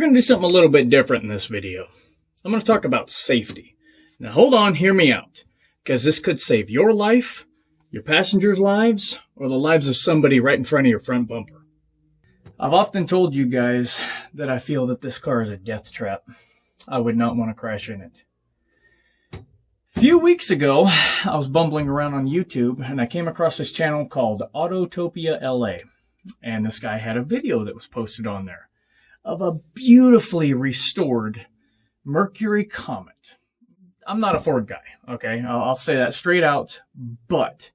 going to do something a little bit different in this video. I'm going to talk about safety. Now hold on, hear me out, because this could save your life, your passengers' lives, or the lives of somebody right in front of your front bumper. I've often told you guys that I feel that this car is a death trap. I would not want to crash in it. A few weeks ago, I was bumbling around on YouTube and I came across this channel called Autotopia LA. And this guy had a video that was posted on there of a beautifully restored Mercury Comet. I'm not a Ford guy, okay? I'll say that straight out, but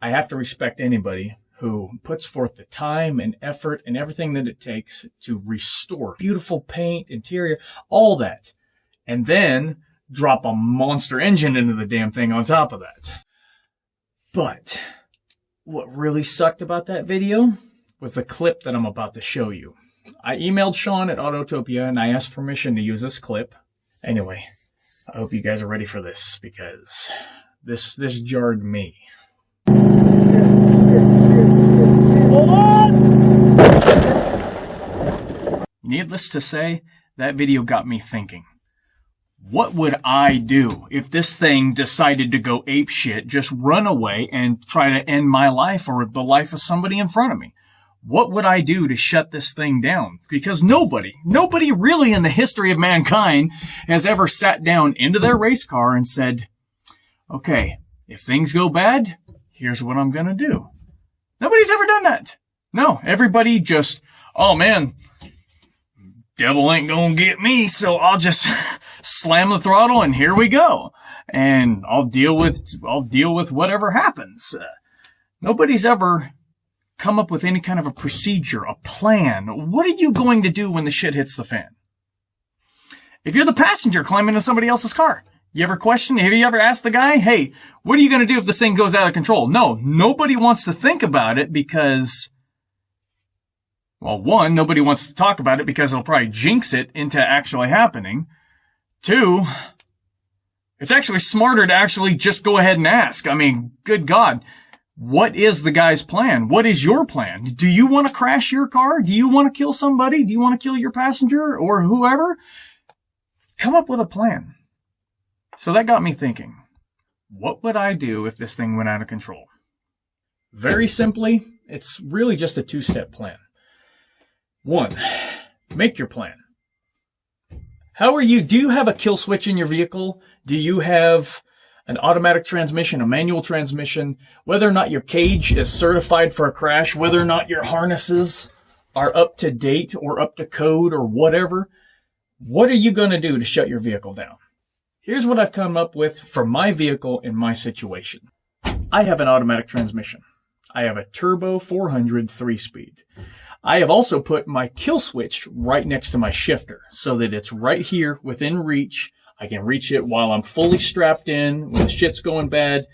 I have to respect anybody who puts forth the time and effort and everything that it takes to restore beautiful paint, interior, all that, and then drop a monster engine into the damn thing on top of that. But what really sucked about that video was the clip that I'm about to show you. I emailed Shawn at Autotopia and I asked permission to use this clip. Anyway, I hope you guys are ready for this because this jarred me. Hold on! Needless to say, that video got me thinking. What would I do if this thing decided to go apeshit, just run away and try to end my life or the life of somebody in front of me? What would I do to shut this thing down? Because nobody really in the history of mankind has ever sat down into their race car and said, okay, if things go bad, here's what I'm going to do. Nobody's ever done that. No, everybody just, oh man, devil ain't going to get me, so I'll just slam the throttle and here we go. And I'll deal with whatever happens. Nobody's ever come up with any kind of a procedure, a plan. What are you going to do when the shit hits the fan? If you're the passenger climbing into somebody else's car, you ever question, have you ever asked the guy, hey, what are you going to do if this thing goes out of control? No, nobody wants to think about it because, well, one, nobody wants to talk about it because it'll probably jinx it into actually happening. Two, it's actually smarter to actually just go ahead and ask. I mean, good God. What is the guy's plan? What is your plan? Do you want to crash your car? Do you want to kill somebody? Do you want to kill your passenger or whoever? Come up with a plan. So that got me thinking, what would I do if this thing went out of control? Very simply, it's really just a two-step plan. One, make your plan. Do you have a kill switch in your vehicle? Do you have an automatic transmission, a manual transmission, whether or not your cage is certified for a crash, whether or not your harnesses are up to date or up to code or whatever? What are you going to do to shut your vehicle down? Here's what I've come up with for my vehicle in my situation. I have an automatic transmission. I have a turbo 400 3-speed. I have also put my kill switch right next to my shifter so that it's right here within reach. I can reach it while I'm fully strapped in, when the shit's going bad.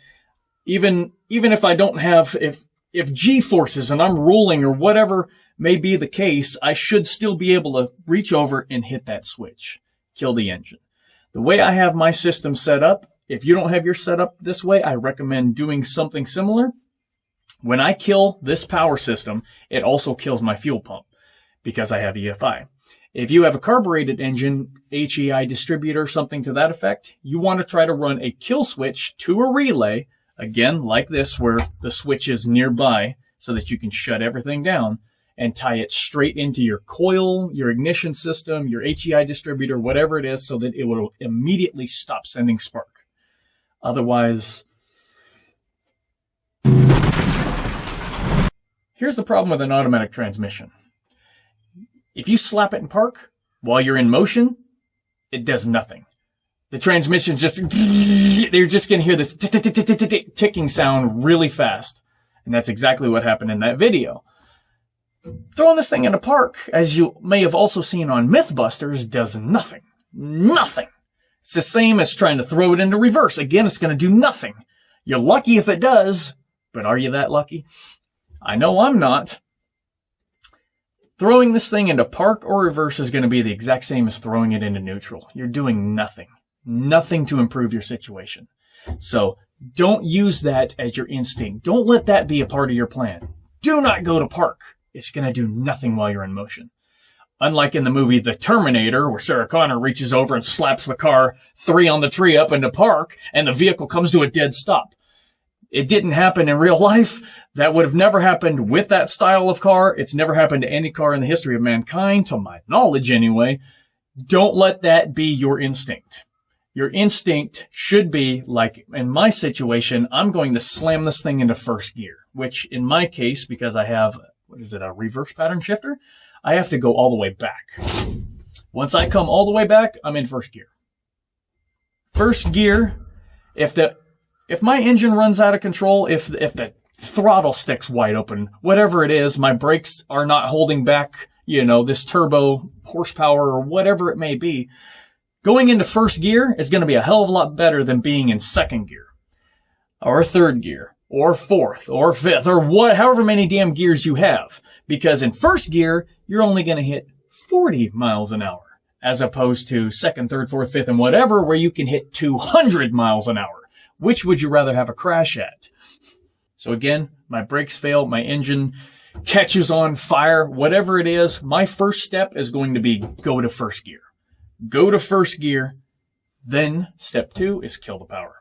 Even if I don't have, if G-forces and I'm rolling or whatever may be the case, I should still be able to reach over and hit that switch. Kill the engine. The way I have my system set up, if you don't have your setup this way, I recommend doing something similar. When I kill this power system, it also kills my fuel pump because I have EFI. If you have a carbureted engine, HEI distributor, something to that effect, you want to try to run a kill switch to a relay, again, like this, where the switch is nearby so that you can shut everything down and tie it straight into your coil, your ignition system, your HEI distributor, whatever it is, so that it will immediately stop sending spark. Otherwise, here's the problem with an automatic transmission. If you slap it in park while you're in motion, it does nothing. The transmission's just, they're just going to hear this ticking sound really fast. And that's exactly what happened in that video. Throwing this thing in a park, as you may have also seen on Mythbusters, does nothing. Nothing. It's the same as trying to throw it into reverse. Again, it's going to do nothing. You're lucky if it does, but are you that lucky? I know I'm not. Throwing this thing into park or reverse is going to be the exact same as throwing it into neutral. You're doing nothing. Nothing to improve your situation. So don't use that as your instinct. Don't let that be a part of your plan. Do not go to park. It's going to do nothing while you're in motion. Unlike in the movie The Terminator, where Sarah Connor reaches over and slaps the car 3 on the tree up into park, and the vehicle comes to a dead stop. It didn't happen in real life. That would have never happened with that style of car. It's never happened to any car in the history of mankind, to my knowledge anyway. Don't let that be your instinct. Your instinct should be, like in my situation, I'm going to slam this thing into first gear, which in my case, because I have, a reverse pattern shifter? I have to go all the way back. Once I come all the way back, I'm in first gear. First gear, if my engine runs out of control, if the throttle sticks wide open, whatever it is, my brakes are not holding back, this turbo horsepower or whatever it may be, going into first gear is going to be a hell of a lot better than being in second gear or third gear or fourth or fifth or however many damn gears you have. Because in first gear, you're only going to hit 40 miles an hour as opposed to second, third, fourth, fifth, and whatever, where you can hit 200 miles an hour. Which would you rather have a crash at? So again, my brakes fail, my engine catches on fire, whatever it is, my first step is going to be go to first gear. Go to first gear. Then step 2 is kill the power.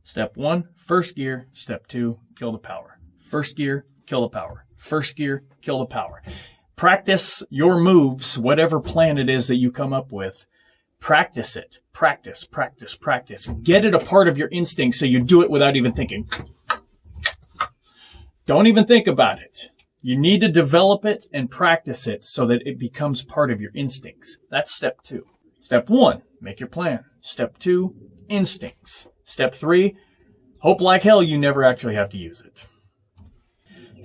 Step 1, first gear. Step 2, kill the power. First gear, kill the power. First gear, kill the power. Practice your moves, whatever plan it is that you come up with. Practice it. Practice, practice, practice. Get it a part of your instinct so you do it without even thinking. Don't even think about it. You need to develop it and practice it so that it becomes part of your instincts. That's step 2. Step 1, make your plan. Step 2, instincts. Step 3, hope like hell you never actually have to use it.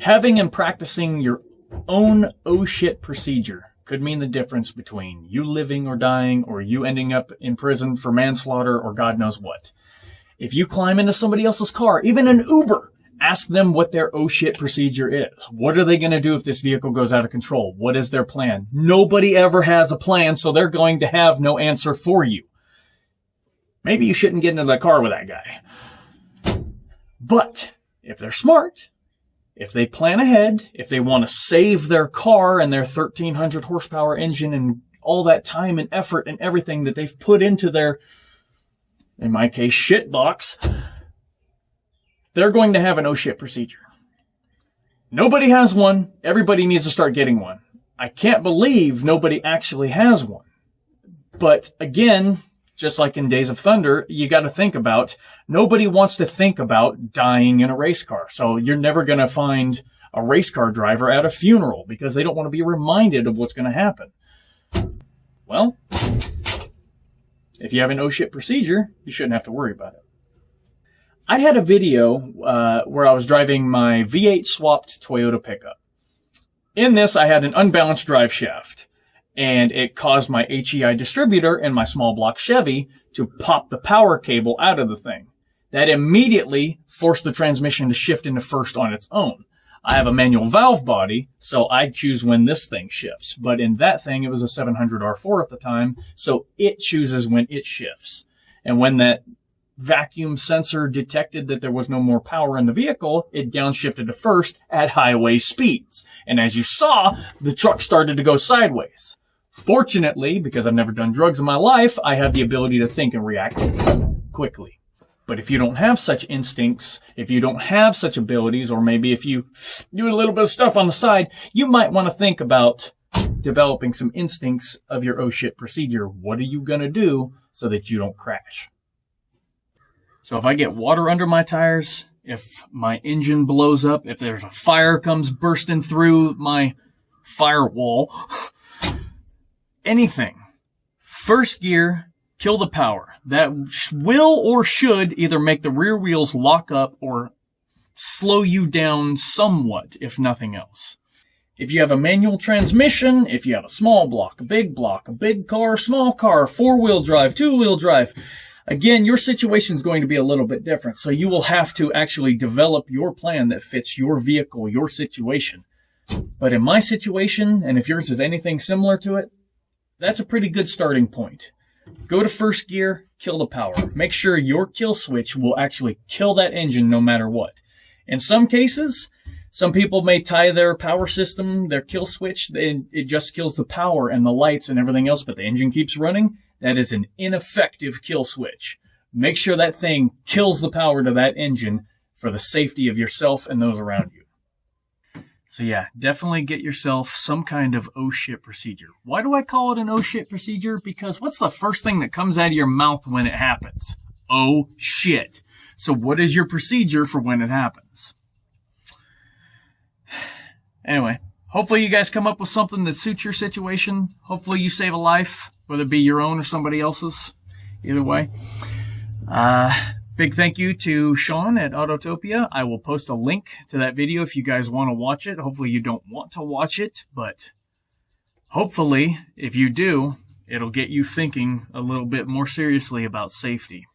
Having and practicing your own oh shit procedure could mean the difference between you living or dying or you ending up in prison for manslaughter or God knows what. If you climb into somebody else's car, even an Uber, ask them what their oh shit procedure is. What are they going to do if this vehicle goes out of control? What is their plan? Nobody ever has a plan, so they're going to have no answer for you. Maybe you shouldn't get into the car with that guy. But if they're smart, if they plan ahead, if they want to save their car and their 1,300 horsepower engine and all that time and effort and everything that they've put into their, in my case, shit box, they're going to have an oh shit procedure. Nobody has one. Everybody needs to start getting one. I can't believe nobody actually has one. But again, just like in Days of Thunder, you got to think about, nobody wants to think about dying in a race car. So you're never going to find a race car driver at a funeral because they don't want to be reminded of what's going to happen. Well, if you have an oh shit procedure, you shouldn't have to worry about it. I had a video where I was driving my V8 swapped Toyota pickup. In this, I had an unbalanced drive shaft, and it caused my HEI distributor in my small block Chevy to pop the power cable out of the thing. That immediately forced the transmission to shift into first on its own. I have a manual valve body, so I choose when this thing shifts. But in that thing, it was a 700R4 at the time, so it chooses when it shifts. And when that vacuum sensor detected that there was no more power in the vehicle, it downshifted to first at highway speeds. And as you saw, the truck started to go sideways. Fortunately, because I've never done drugs in my life, I have the ability to think and react quickly. But if you don't have such instincts, if you don't have such abilities, or maybe if you do a little bit of stuff on the side, you might want to think about developing some instincts of your oh shit procedure. What are you going to do so that you don't crash? So if I get water under my tires, if my engine blows up, if there's a fire comes bursting through my firewall, anything, first gear, kill the power. That will or should either make the rear wheels lock up or slow you down somewhat, if nothing else. If you have a manual transmission, if you have a small block, a big car, small car, 4-wheel drive, 2-wheel drive, again, your situation is going to be a little bit different. So you will have to actually develop your plan that fits your vehicle, your situation. But in my situation, and if yours is anything similar to it, that's a pretty good starting point. Go to first gear, kill the power. Make sure your kill switch will actually kill that engine no matter what. In some cases, Some people may tie their power system, their kill switch, and it just kills the power and the lights and everything else, but the engine keeps running. That is an ineffective kill switch. Make sure that thing kills the power to that engine for the safety of yourself and those around you. So yeah, definitely get yourself some kind of oh shit procedure. Why do I call it an oh shit procedure? Because what's the first thing that comes out of your mouth when it happens? Oh shit. So what is your procedure for when it happens? Anyway, hopefully you guys come up with something that suits your situation. Hopefully you save a life, whether it be your own or somebody else's. Either way. Big thank you to Shawn at Autotopia. I will post a link to that video if you guys want to watch it. Hopefully you don't want to watch it, but hopefully if you do, it'll get you thinking a little bit more seriously about safety.